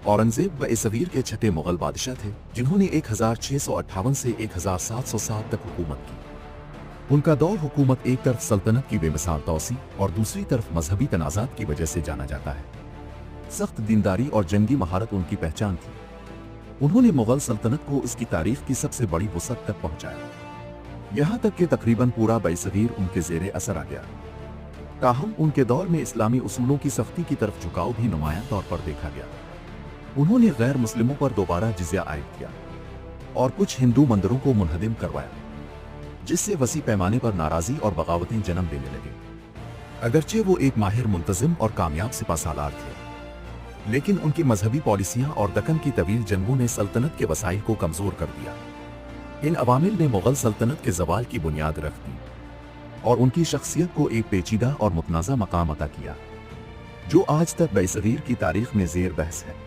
औरंगजेब बइसवीर के छठे मुगल बादशाह थे, जिन्होंने 1658 से 1707 तक हुकूमत की। उनका दौर हुकूमत एक तरफ सल्तनत की बेमिसाल तौसी और दूसरी तरफ मजहबी तनाज़ात की वजह से जाना जाता है। सख्त दीनदारी और जंगी महारत उनकी पहचान थी। उन्होंने मुगल सल्तनत को इसकी तारीख की सबसे बड़ी वसअत तक पहुंचाया, यहाँ तक कि तकरीबन पूरा बइसवीर उनके ज़ेरे असर आ गया। ताहम उनके दौर में इस्लामी उसूलों की सख्ती की तरफ झुकाव भी नुमायां तौर पर देखा गया। उन्होंने गैर मुस्लिमों पर दोबारा जिज़्या आयद किया और कुछ हिंदू मंदिरों को मुनहदिम करवाया, जिससे वसी पैमाने पर नाराज़ी और बगावतें जन्म लेने लगे। अगरचे वो एक माहिर मुंतजिम और कामयाब सिपह सालार थे, लेकिन उनकी मजहबी पॉलिसियां और दक्कन की तवील जंगों ने सल्तनत के वसाइल को कमज़ोर कर दिया। इन अवामिल ने मुगल सल्तनत के ज़वाल की बुनियाद रख दी और उनकी शख्सियत को एक पेचीदा और मुतनाज़ा मकाम अता किया, जो आज तक बइसवीर की तारीख में ज़ेर बहस है।